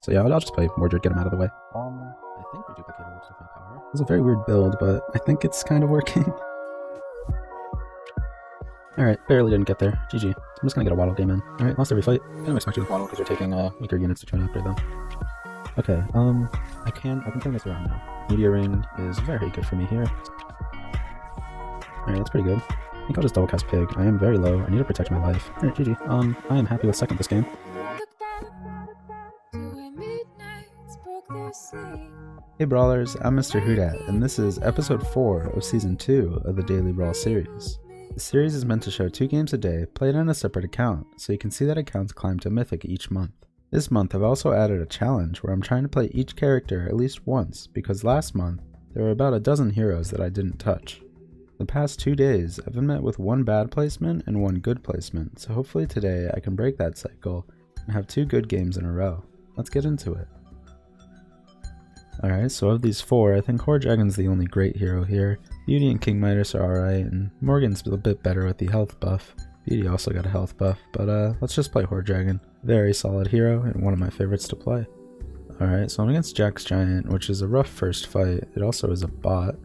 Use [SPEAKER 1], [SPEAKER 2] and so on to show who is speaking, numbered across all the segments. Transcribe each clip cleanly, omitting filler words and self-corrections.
[SPEAKER 1] So yeah, I'll just play Mordred, get him out of the way. I think Reduplicator works with my power. It's a very weird build, but I think it's kind of working. Alright, barely didn't get there. GG. So I'm just gonna get a Waddle game in. Alright, lost every fight. I don't expect you to Waddle because you're taking weaker units to try and upgrade them. Okay, I can turn this around now. Meteor Ring is very good for me here. Alright, that's pretty good. I think I'll just double cast Pig. I am very low. I need to protect my life. Alright, GG. I am happy with second this game. Hey Brawlers, I'm Mr. Hoodat, and this is episode 4 of season 2 of the Daily Brawl series. The series is meant to show 2 games a day, played on a separate account, so you can see that accounts climb to Mythic each month. This month I've also added a challenge where I'm trying to play each character at least once, because last month there were about a dozen heroes that I didn't touch. The past 2 days I've been met with 1 bad placement and 1 good placement, so hopefully today I can break that cycle and have 2 good games in a row. Let's get into it. Alright, so of these 4, I think Dragon's the only great hero here. Beauty and King Midas are alright, and Morgan's a bit better with the health buff. Beauty also got a health buff, but let's just play Dragon. Very solid hero, and one of my favorites to play. Alright, so I'm against Jack's Giant, which is a rough first fight. It also is a bot.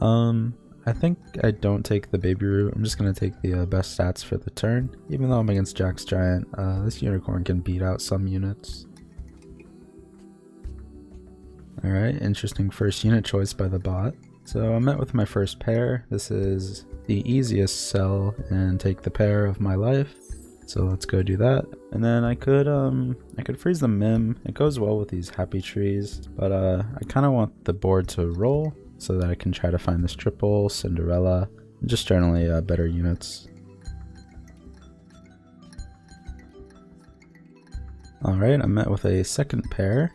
[SPEAKER 1] I think I don't take the baby root. I'm just going to take the best stats for the turn. Even though I'm against Jack's Giant, this unicorn can beat out some units. Alright, interesting first unit choice by the bot. So I'm met with my first pair. This is the easiest sell and take the pair of my life. So let's go do that. And then I could freeze the Mim. It goes well with these happy trees, but I kind of want the board to roll so that I can try to find this triple, Cinderella, and just generally better units. Alright, I'm met with a second pair.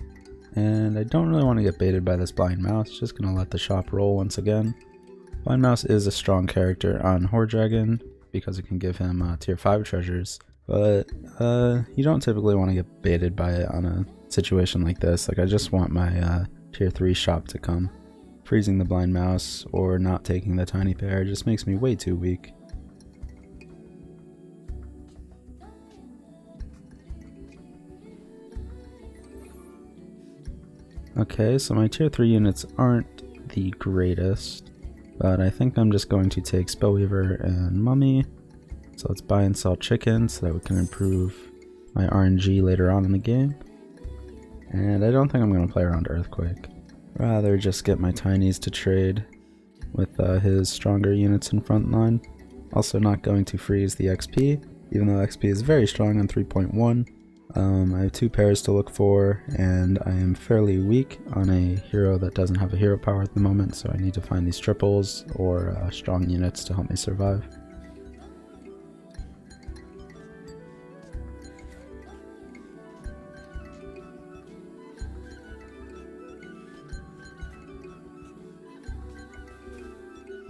[SPEAKER 1] And I don't really want to get baited by this Blind Mouse, just gonna let the shop roll once again. Blind Mouse is a strong character on Dragon because it can give him tier 5 treasures, but you don't typically want to get baited by it on a situation like this. Like, I just want my tier 3 shop to come. Freezing the Blind Mouse or not taking the tiny pair just makes me way too weak. Okay, so my tier 3 units aren't the greatest, but I think I'm just going to take Spellweaver and Mummy. So let's buy and sell chicken so that we can improve my RNG later on in the game. And I don't think I'm going to play around Earthquake. Rather just get my tinies to trade with his stronger units in front line. Also not going to freeze the XP, even though XP is very strong on 3.1. I have 2 pairs to look for, and I am fairly weak on a hero that doesn't have a hero power at the moment, so I need to find these triples or strong units to help me survive.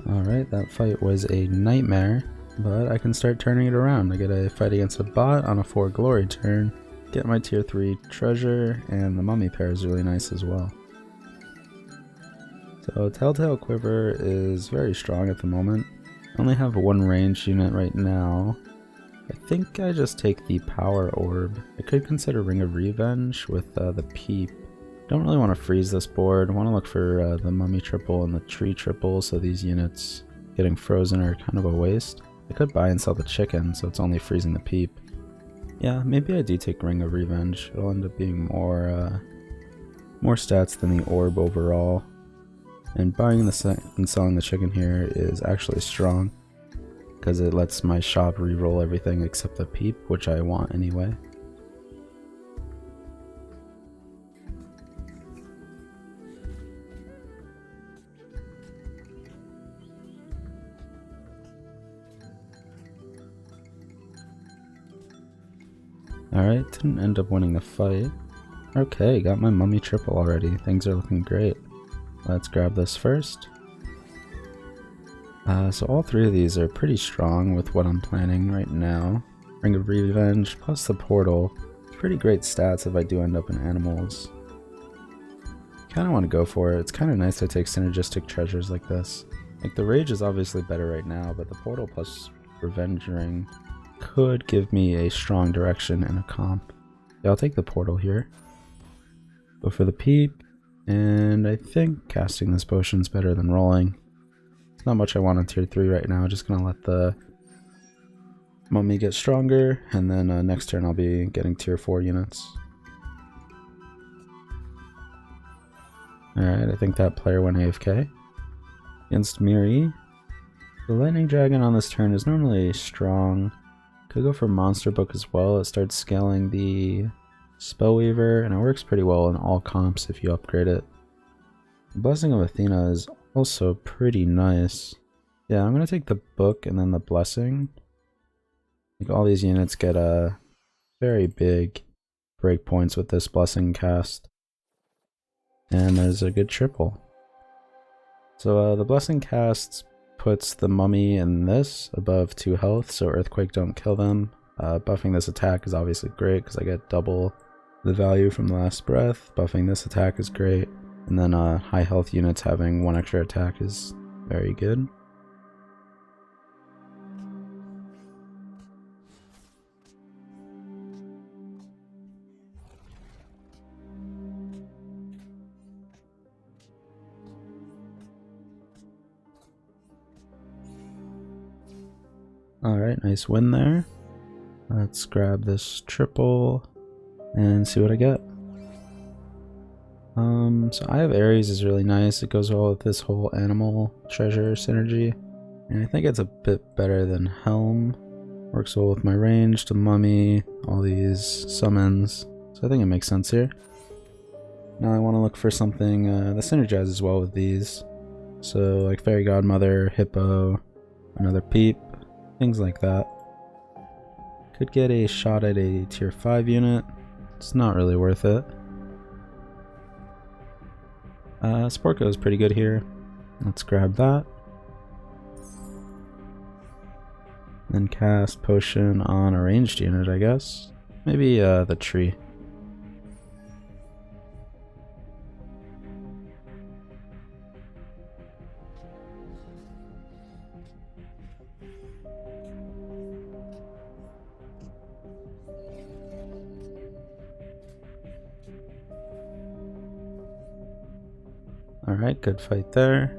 [SPEAKER 1] Alright, that fight was a nightmare, but I can start turning it around. I get a fight against a bot on a 4 glory turn. Get my tier 3 treasure, and the mummy pair is really nice as well. So Telltale Quiver is very strong at the moment. I only have 1 ranged unit right now. I think I just take the power orb. I could consider Ring of Revenge with the peep. Don't really want to freeze this board. I want to look for the mummy triple and the tree triple, so these units getting frozen are kind of a waste. I could buy and sell the chicken, so it's only freezing the peep. Yeah, maybe I do take Ring of Revenge. It'll end up being more stats than the orb overall. And buying and selling the chicken here is actually strong, because it lets my shop re-roll everything except the peep, which I want anyway. Alright, didn't end up winning the fight. Okay, got my mummy triple already. Things are looking great. Let's grab this first. So all 3 of these are pretty strong with what I'm planning right now. Ring of Revenge plus the portal. Pretty great stats if I do end up in animals. Kinda want to go for it. It's kinda nice to take synergistic treasures like this. Like, the rage is obviously better right now, but the portal plus revenge ring could give me a strong direction and a comp. Yeah, I'll take the portal here. Go for the peep, and I think casting this potion's better than rolling. There's not much I want on tier 3 right now, just gonna let the mummy get stronger, and then next turn I'll be getting tier 4 units. Alright, I think that player went AFK. Against Miri. The Lightning Dragon on this turn is normally strong. Could go for Monster Book as well. It starts scaling the Spellweaver, and it works pretty well in all comps if you upgrade it. The Blessing of Athena is also pretty nice. Yeah, I'm going to take the book and then the Blessing. Like all these units get a very big breakpoints with this Blessing cast. And there's a good triple. So the Blessing cast puts the mummy and this above 2 health, so Earthquake don't kill them. Buffing this attack is obviously great because I get double the value from the last breath. Buffing this attack is great. And then high health units having 1 extra attack is very good. Alright, nice win there. Let's grab this triple and see what I get. So Eye of Ares is really nice. It goes well with this whole animal treasure synergy. And I think it's a bit better than Helm. Works well with my range, the mummy, all these summons. So I think it makes sense here. Now I want to look for something that synergizes well with these. So like Fairy Godmother, Hippo, another Peep, things like that. Could get a shot at a tier 5 unit. It's not really worth it. Sporko is pretty good here. Let's grab that. Then cast potion on a ranged unit, I guess. Maybe the tree. Alright, good fight there.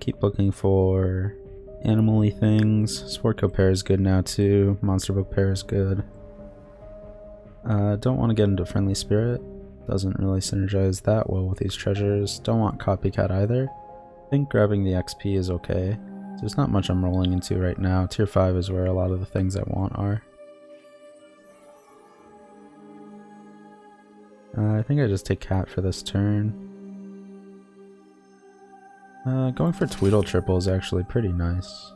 [SPEAKER 1] Keep looking for animal-y things. Sportco pair is good now too. Monster Book pair is good. Don't want to get into Friendly Spirit. Doesn't really synergize that well with these treasures. Don't want Copycat either. I think grabbing the XP is okay. There's not much I'm rolling into right now. Tier 5 is where a lot of the things I want are. I think I just take Cat for this turn. Going for Tweedle triple is actually pretty nice.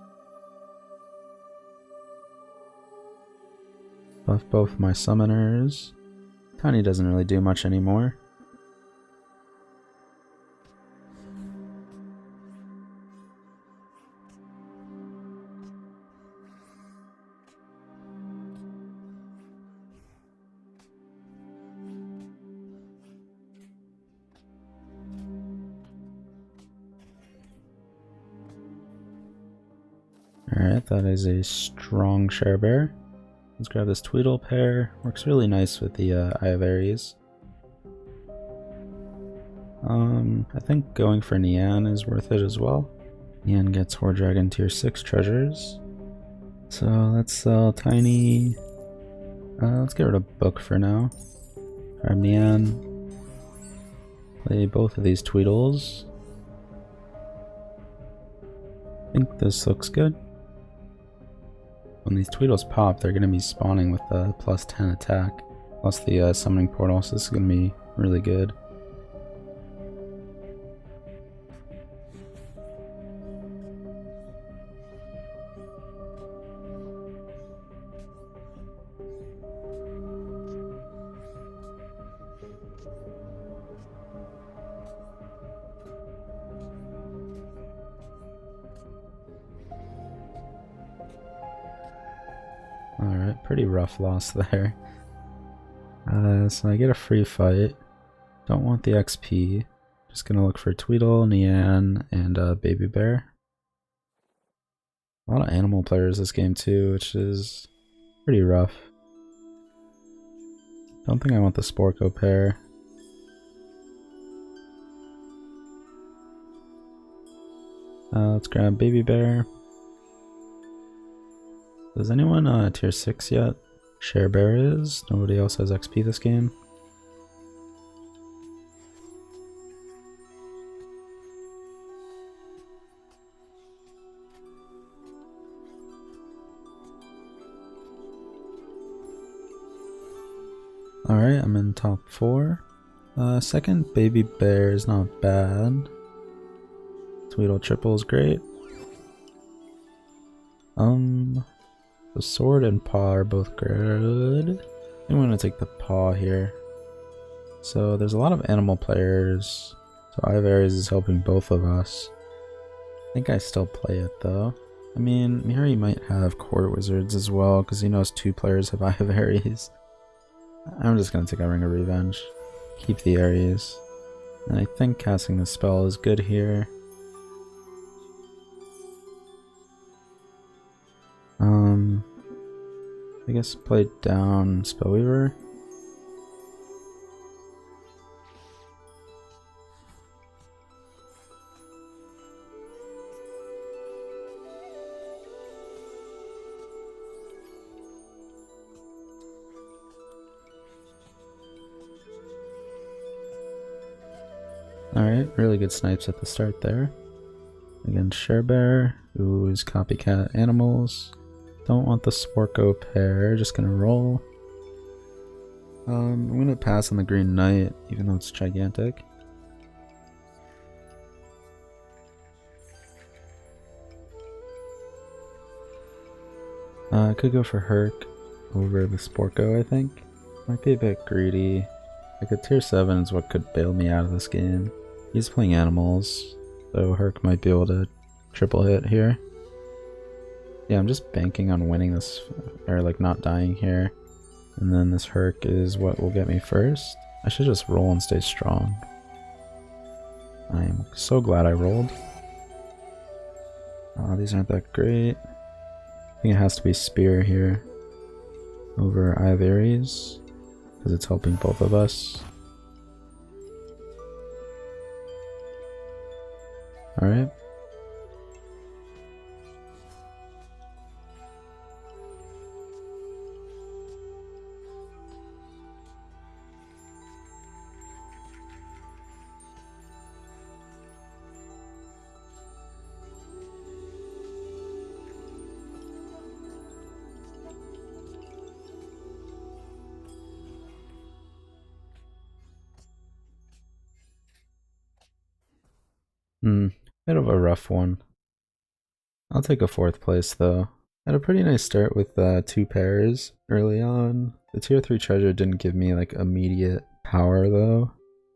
[SPEAKER 1] Buff both my summoners. Tiny doesn't really do much anymore. Alright, that is a strong Sharebear. Let's grab this Tweedle pair. Works really nice with the Eye of Ares. I think going for Nian is worth it as well. Nian gets Horde Dragon tier 6 treasures. So let's sell Tiny. Let's get rid of Book for now. Grab Nian. Play both of these Tweedles. I think this looks good. When these Tweedles pop, they're going to be spawning with the plus 10 attack, plus the summoning portal, so this is going to be really good. Alright, pretty rough loss there. So I get a free fight. Don't want the XP. Just gonna look for Tweedle, Nian, and Baby Bear. A lot of animal players this game too, which is pretty rough. Don't think I want the Sporko pair. Let's grab Baby Bear. Does anyone tier 6 yet? Share Bear is. Nobody else has XP this game. Alright, I'm in top 4. Second Baby Bear is not bad. Tweedle Triple is great. The sword and paw are both good. I'm gonna take the paw here. So there's a lot of animal players. So Ivaries is helping both of us. I think I still play it though. I mean, Miri might have Court Wizards as well because he knows 2 players have Ivaries. I'm just gonna take a Ring of Revenge. Keep the Aries. And I think casting the spell is good here. I guess play down Spellweaver. Alright, really good snipes at the start there. Against Sharebear, who's copycat animals. Don't want the Sporko pair, just gonna roll. I'm gonna pass on the Green Knight, even though it's gigantic. I could go for Herc over the Sporko, I think. Might be a bit greedy. Like a tier 7 is what could bail me out of this game. He's playing animals, so Herc might be able to triple hit here. Yeah, I'm just banking on winning this, or like not dying here. And then this Herc is what will get me first. I should just roll and stay strong. I'm so glad I rolled. These aren't that great. I think it has to be Spear here over Ivaries, because it's helping both of us. Alright. Bit of a rough one. I'll take a 4th place though. Had a pretty nice start with 2 pairs early on. The tier 3 treasure didn't give me like immediate power though.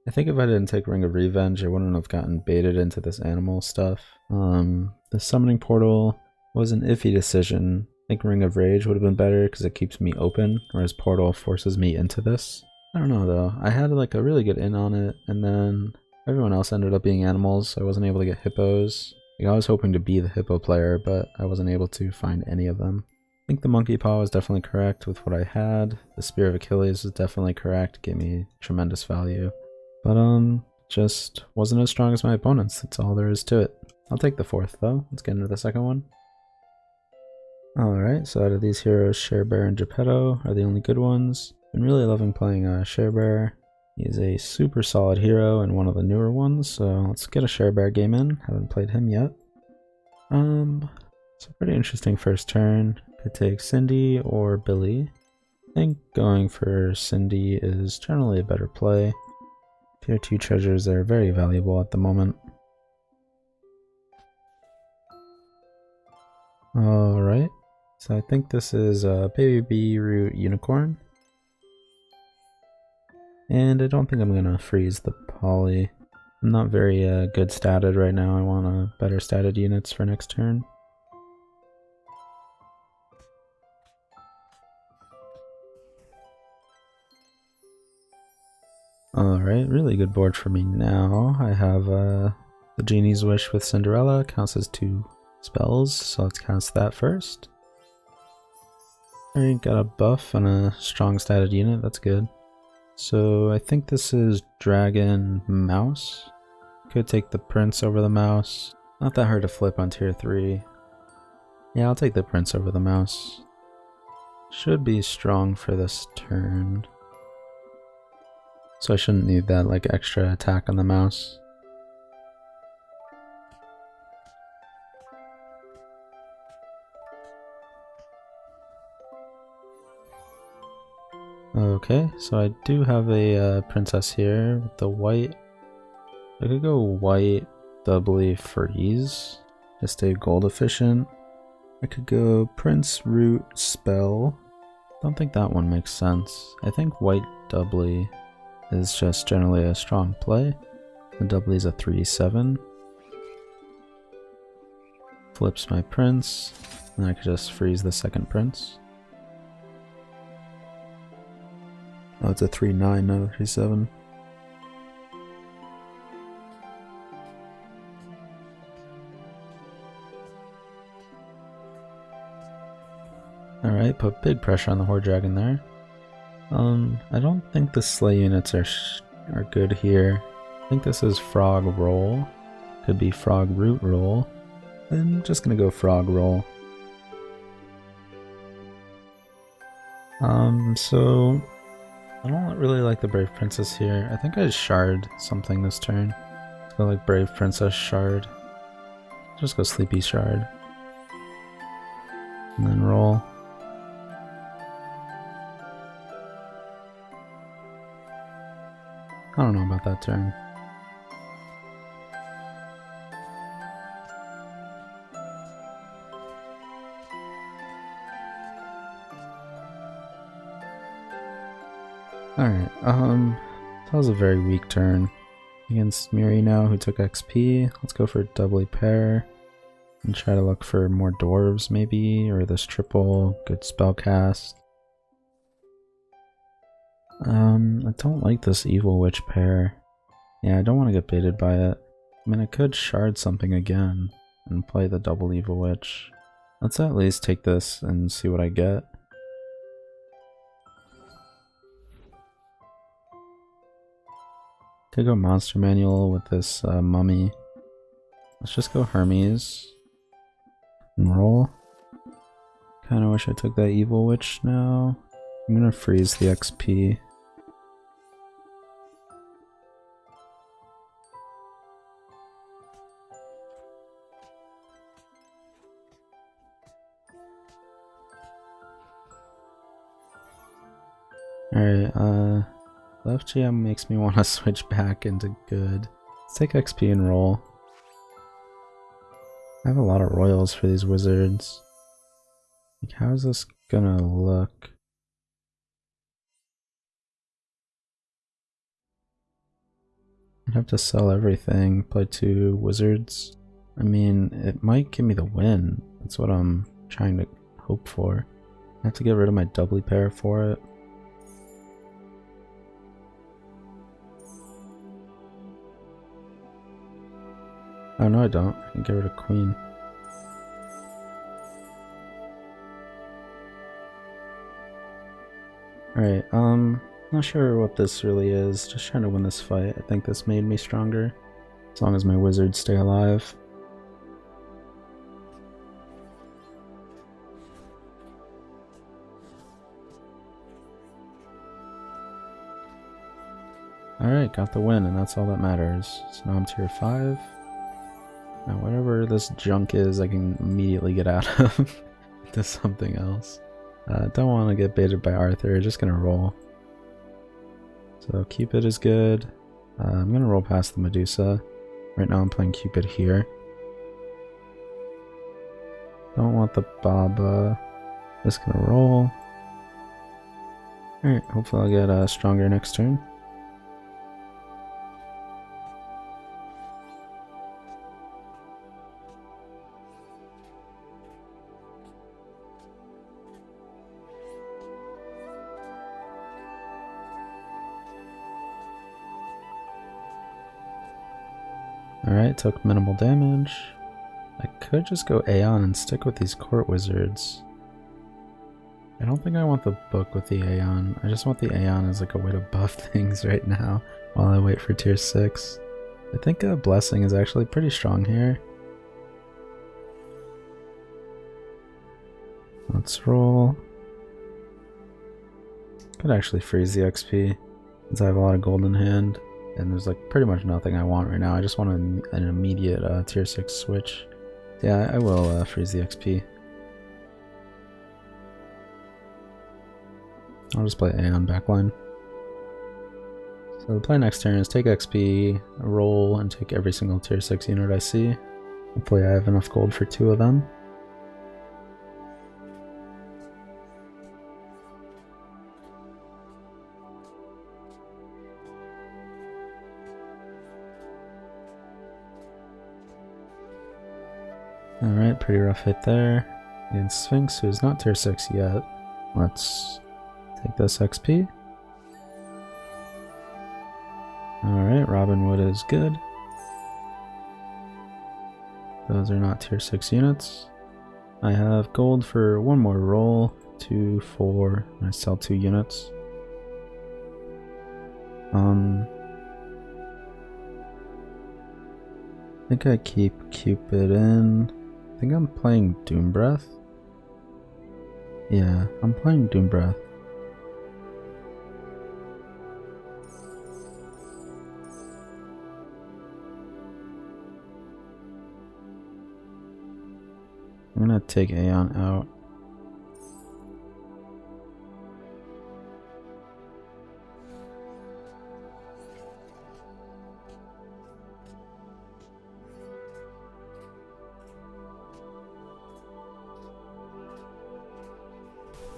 [SPEAKER 1] I think if I didn't take Ring of Revenge, I wouldn't have gotten baited into this animal stuff. The summoning portal was an iffy decision. I think Ring of Rage would have been better because it keeps me open, whereas portal forces me into this. I don't know though. I had like a really good in on it, and then everyone else ended up being animals, so I wasn't able to get hippos. Like, I was hoping to be the hippo player, but I wasn't able to find any of them. I think the monkey paw was definitely correct with what I had. The Spear of Achilles was definitely correct, gave me tremendous value. But just wasn't as strong as my opponents, that's all there is to it. I'll take the 4th though. Let's get into the second one. Alright, so out of these heroes, Sharebear and Geppetto are the only good ones. Been really loving playing Sharebear. He is a super solid hero and one of the newer ones, so let's get a Sharebear game in. Haven't played him yet. It's a pretty interesting first turn. Could take Cindy or Billy. I think going for Cindy is generally a better play. Tier 2 treasures are very valuable at the moment. Alright, so I think this is a Baby Bee Root Unicorn. And I don't think I'm gonna freeze the poly. I'm not very good statted right now. I want better statted units for next turn. Alright, really good board for me now. I have the Genie's Wish with Cinderella, counts as 2 spells, so let's cast that first. Alright, got a buff and a strong statted unit, that's good. So I think this is Dragon Mouse. Could take the Prince over the Mouse. Not that hard to flip on tier 3. Yeah, I'll take the prince over the mouse. Should be strong for this turn. So I shouldn't need that like extra attack on the mouse. Okay, so I do have a princess here with the white. I could go white, doubly freeze, to stay gold efficient. I could go prince, root, spell. Don't think that one makes sense. I think white doubly is just generally a strong play. The doubly is a 3-7. Flips my prince, and I could just freeze the second prince. Oh, it's a 3-9, not a 3-7. Alright, put big pressure on the Horde Dragon there. I don't think the Slay units are good here. I think this is Frog Roll. Could be Frog Root Roll. I'm just gonna go Frog Roll. So I don't really like the Brave Princess here. I think I shard something this turn. Let's go like Brave Princess Shard. Just go Sleepy Shard. And then roll. I don't know about that turn. Alright, that was a very weak turn against Miri now, who took XP. Let's go for doubly pair and try to look for more dwarves maybe, or this triple, good spell cast. I don't like this Evil Witch pair. Yeah, I don't want to get baited by it. I mean, I could shard something again and play the double Evil Witch. Let's at least take this and see what I get. Could go Monster Manual with this Mummy. Let's just go Hermes and roll. Kinda wish I took that Evil Witch now. I'm gonna freeze the XP. Alright, left GM makes me want to switch back into good. Let's take XP and roll. I have a lot of royals for these wizards. Like, how is this gonna look? I'd have to sell everything, play 2 wizards. I mean, it might give me the win. That's what I'm trying to hope for. I have to get rid of my doubly pair for it. Oh no, I don't. I can get rid of Queen. Alright, not sure what this really is. Just trying to win this fight. I think this made me stronger. As long as my wizards stay alive. Alright, got the win, and that's all that matters. So now I'm tier 5. Now whatever this junk is, I can immediately get out of to something else. Don't want to get baited by Arthur, just gonna roll. So Cupid is good. I'm gonna roll past the Medusa. Right now I'm playing Cupid here. Don't want the Baba. Just gonna roll. Alright, hopefully I'll get stronger next turn. Alright, took minimal damage. I could just go Aeon and stick with these court wizards. I don't think I want the book with the Aeon. I just want the Aeon as like a way to buff things right now while I wait for tier 6. I think a Blessing is actually pretty strong here. Let's roll. Could actually freeze the XP since I have a lot of gold in hand, and there's like pretty much nothing I want right now. I just want an immediate tier 6 switch. Yeah, I will freeze the XP. I'll just play Aeon backline. So the play next turn is take XP, roll, and take every single tier 6 unit I see. Hopefully I have enough gold for 2 of them. Alright, pretty rough hit there. Against Sphinx, who is not tier 6 yet. Let's take this XP. Alright, Robin Wood is good. Those are not tier 6 units. I have gold for one more roll, 2, 4, and I sell 2 units. I think I keep Cupid in. I think I'm playing Doom Breath. Yeah, I'm playing Doom Breath. I'm gonna take Aeon out.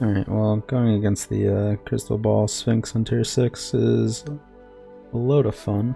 [SPEAKER 1] Alright, well, going against the Crystal Ball Sphinx on tier 6 is a load of fun.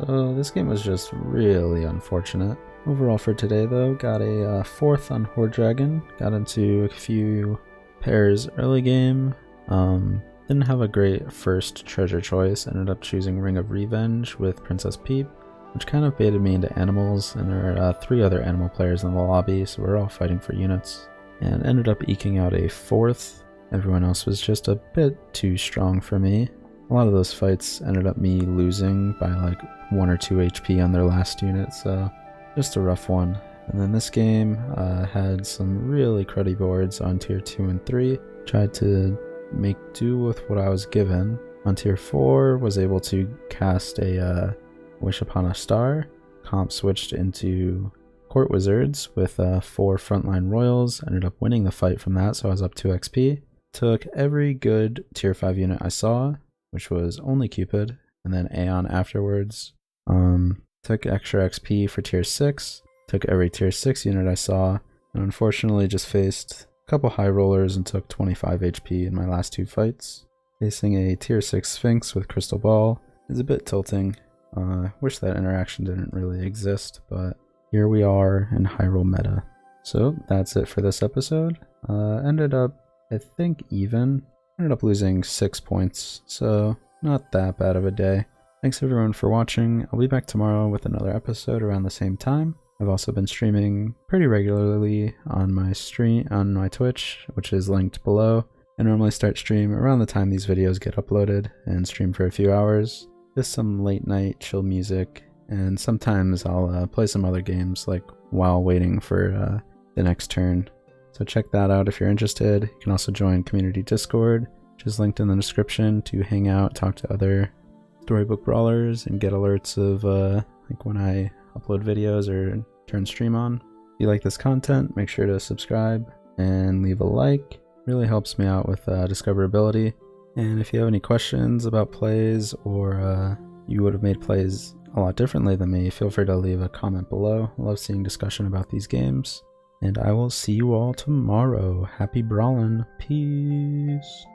[SPEAKER 1] So this game was just really unfortunate. Overall for today though, got a 4th on Horde Dragon, got into a few pairs early game, didn't have a great first treasure choice, ended up choosing Ring of Revenge with Princess Peep, which kind of baited me into animals, and there are 3 other animal players in the lobby, so we're all fighting for units, and ended up eking out a 4th. Everyone else was just a bit too strong for me. A lot of those fights ended up me losing by like 1 or 2 HP on their last unit, so just a rough one. And then this game had some really cruddy boards on tier 2 and 3. Tried to make do with what I was given. On tier 4 was able to cast a Wish Upon a Star. Comp switched into Court Wizards with 4 Frontline Royals. Ended up winning the fight from that, so I was up 2 XP. Took every good tier 5 unit I saw, which was only Cupid, and then Aeon afterwards. Took extra XP for tier 6, took every tier 6 unit I saw, and unfortunately just faced a couple high rollers and took 25 HP in my last 2 fights. Facing a tier 6 Sphinx with Crystal Ball is a bit tilting. Wish that interaction didn't really exist, but here we are in Highroll meta. So that's it for this episode. Ended up, I think, even. Ended up losing 6 points, so not that bad of a day. Thanks everyone for watching. I'll be back tomorrow with another episode around the same time. I've also been streaming pretty regularly on my Twitch, which is linked below. I normally start stream around the time these videos get uploaded and stream for a few hours. Just some late night chill music, and sometimes I'll play some other games like while waiting for the next turn. So check that out if you're interested. You can also join Community Discord, which is linked in the description, to hang out, talk to other Storybook Brawlers, and get alerts of like when I upload videos or turn stream on. If you like this content, make sure to subscribe and leave a like. Really helps me out with discoverability. And if you have any questions about plays, or you would have made plays a lot differently than me, feel free to leave a comment below. I love seeing discussion about these games. And I will see you all tomorrow. Happy brawling. Peace.